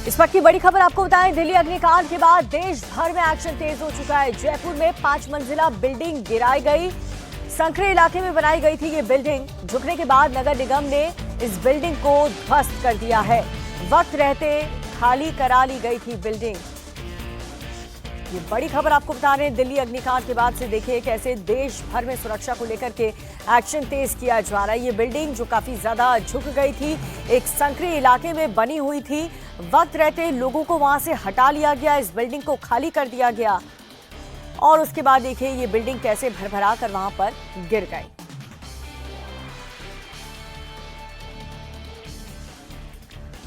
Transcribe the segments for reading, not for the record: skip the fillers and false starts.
इस वक्त की बड़ी खबर आपको बताएं, दिल्ली अग्निकांड के बाद देश भर में एक्शन तेज हो चुका है। जयपुर में 5 मंजिला बिल्डिंग गिराई गई। संकरे इलाके में बनाई गई थी ये बिल्डिंग। झुकने के बाद नगर निगम ने इस बिल्डिंग को ध्वस्त कर दिया है। वक्त रहते खाली करा ली गई थी बिल्डिंग। ये बड़ी खबर आपको बता रहे हैं, दिल्ली अग्निकांड के बाद से देखिए कैसे देश भर में सुरक्षा को लेकर के एक्शन तेज किया जा रहा है। ये बिल्डिंग जो काफी ज्यादा झुक गई थी, एक संकरी इलाके में बनी हुई थी, वक्त रहते लोगों को वहां से हटा लिया गया, इस बिल्डिंग को खाली कर दिया गया और उसके बाद देखिए ये बिल्डिंग कैसे भरभरा कर वहां पर गिर गई।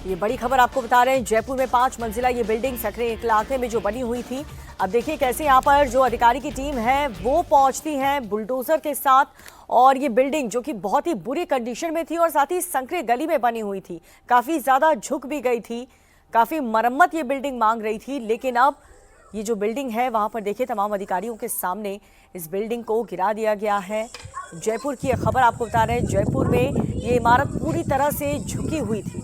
ये बड़ी खबर आपको बता रहे हैं, जयपुर में 5 मंजिला ये बिल्डिंग सकरे इलाके में जो बनी हुई थी, अब देखिए कैसे यहाँ पर जो अधिकारी की टीम है वो पहुंचती है बुलडोजर के साथ। और ये बिल्डिंग जो कि बहुत ही बुरी कंडीशन में थी और साथ ही संकरे गली में बनी हुई थी, काफी ज्यादा झुक भी गई थी, काफी मरम्मत ये बिल्डिंग मांग रही थी। लेकिन अब ये जो बिल्डिंग है वहां पर देखिए तमाम अधिकारियों के सामने इस बिल्डिंग को गिरा दिया गया है। जयपुर की खबर आपको बता रहे हैं, जयपुर में ये इमारत पूरी तरह से झुकी हुई थी।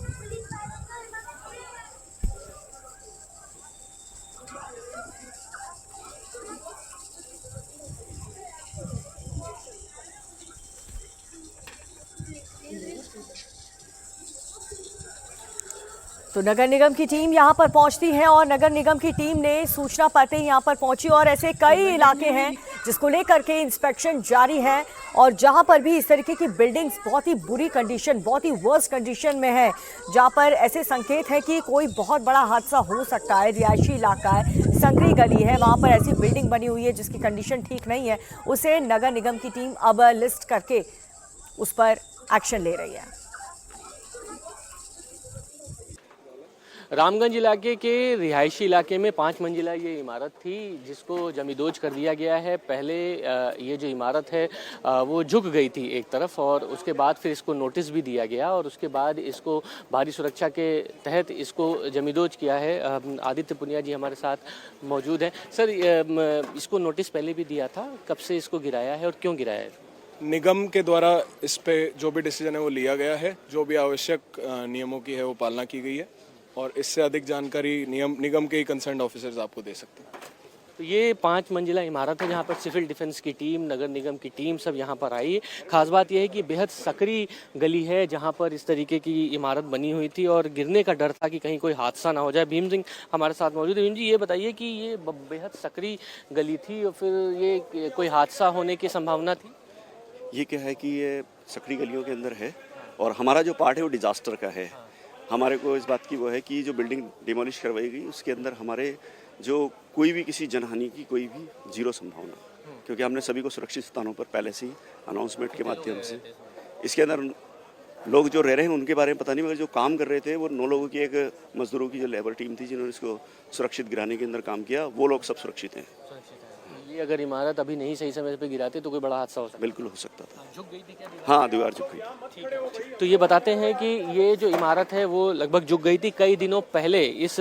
तो नगर निगम की टीम यहां पर पहुंचती है और नगर निगम की टीम ने सूचना पाते ही यहां पर पहुंची और ऐसे कई इलाके हैं जिसको लेकर के इंस्पेक्शन जारी है। और जहां पर भी इस तरीके की बिल्डिंग्स बहुत ही बुरी कंडीशन, बहुत ही वर्स्ट कंडीशन में है, जहां पर ऐसे संकेत है कि कोई बहुत बड़ा हादसा हो सकता है, रिहायशी इलाका है, संकरी गली है, वहां पर ऐसी बिल्डिंग बनी हुई है जिसकी कंडीशन ठीक नहीं है, उसे नगर निगम की टीम अब लिस्ट करके उस पर एक्शन ले रही है। रामगंज इलाके के रिहायशी इलाके में 5 मंजिला ये इमारत थी जिसको जमींदोज कर दिया गया है। पहले ये जो इमारत है वो झुक गई थी एक तरफ और उसके बाद फिर इसको नोटिस भी दिया गया और उसके बाद इसको भारी सुरक्षा के तहत इसको जमींदोज किया है। आदित्य पुनिया जी हमारे साथ मौजूद हैं। सर, इसको नोटिस पहले भी दिया था, कब से इसको गिराया है और क्यों गिराया है? निगम के द्वारा इस पे जो भी डिसीजन है वो लिया गया है, जो भी आवश्यक नियमों की है वो पालना की गई है और इससे अधिक जानकारी निगम के ही कंसर्न ऑफिसर्स आपको दे सकते हैं। तो ये 5 मंजिला इमारत है जहाँ पर सिविल डिफेंस की टीम, नगर निगम की टीम सब यहाँ पर आई। खास बात यह है कि बेहद सकरी गली है जहाँ पर इस तरीके की इमारत बनी हुई थी और गिरने का डर था कि कहीं कोई हादसा ना हो जाए। भीम सिंह हमारे साथ मौजूद है। भीम जी, ये बताइए कि ये बेहद सकरी गली थी और फिर ये कोई हादसा होने की संभावना थी? ये क्या है कि ये सकरी गलियों के अंदर है और हमारा जो पार्ट है वो डिजास्टर का है। हमारे को इस बात की वो है कि जो बिल्डिंग डिमोलिश करवाई गई उसके अंदर हमारे जो कोई भी किसी जनहानि की कोई भी जीरो संभावना, क्योंकि हमने सभी को सुरक्षित स्थानों पर पहले से ही अनाउंसमेंट के माध्यम से, इसके अंदर लोग जो रह रहे हैं उनके बारे में पता नहीं, मगर जो काम कर रहे थे वो 9 लोगों की एक मजदूरों की जो लेबर टीम थी जिन्होंने इसको सुरक्षित गिराने के अंदर काम किया, वो लोग सब सुरक्षित हैं। ये अगर इमारत अभी नहीं सही समय पे गिराते तो कोई बड़ा हादसा हो सकता? बिल्कुल हो सकता था। झुक गई थी क्या? हाँ, दीवार झुक गई। तो ये बताते हैं कि ये जो इमारत है वो लगभग झुक गई थी। कई दिनों पहले इस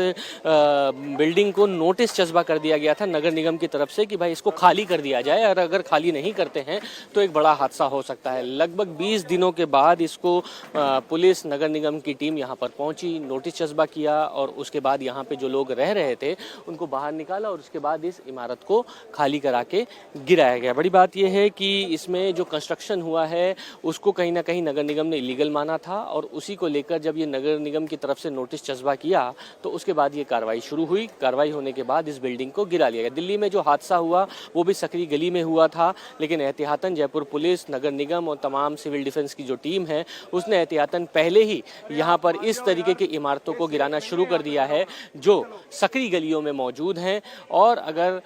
बिल्डिंग को नोटिस चस्पा कर दिया गया था नगर निगम की तरफ से कि भाई इसको खाली कर दिया जाए और अगर खाली नहीं करते हैं तो एक बड़ा हादसा हो सकता है। लगभग 20 दिनों के बाद इसको पुलिस, नगर निगम की टीम यहाँ पर पहुंची, नोटिस चस्पा किया और उसके बाद यहाँ पे जो लोग रह रहे थे उनको बाहर निकाला और उसके बाद इस इमारत को खाली करा के गिराया गया। बड़ी बात यह है कि इसमें जो कंस्ट्रक्शन हुआ है उसको कहीं ना कहीं नगर निगम ने इलीगल माना था और उसी को लेकर जब ये नगर निगम की तरफ से नोटिस चस्पा किया तो उसके बाद ये कार्रवाई शुरू हुई। कार्रवाई होने के बाद इस बिल्डिंग को गिरा लिया गया। दिल्ली में जो हादसा हुआ वो भी सकरी गली में हुआ था, लेकिन एहतियातन जयपुर पुलिस, नगर निगम और तमाम सिविल डिफेंस की जो टीम है उसने एहतियातन पहले ही यहाँ पर इस तरीके की इमारतों को गिराना शुरू कर दिया है जो सकरी गलियों में मौजूद हैं और अगर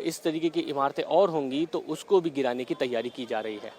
इस तरीके की इमारतें और होंगी तो उसको भी गिराने की तैयारी की जा रही है।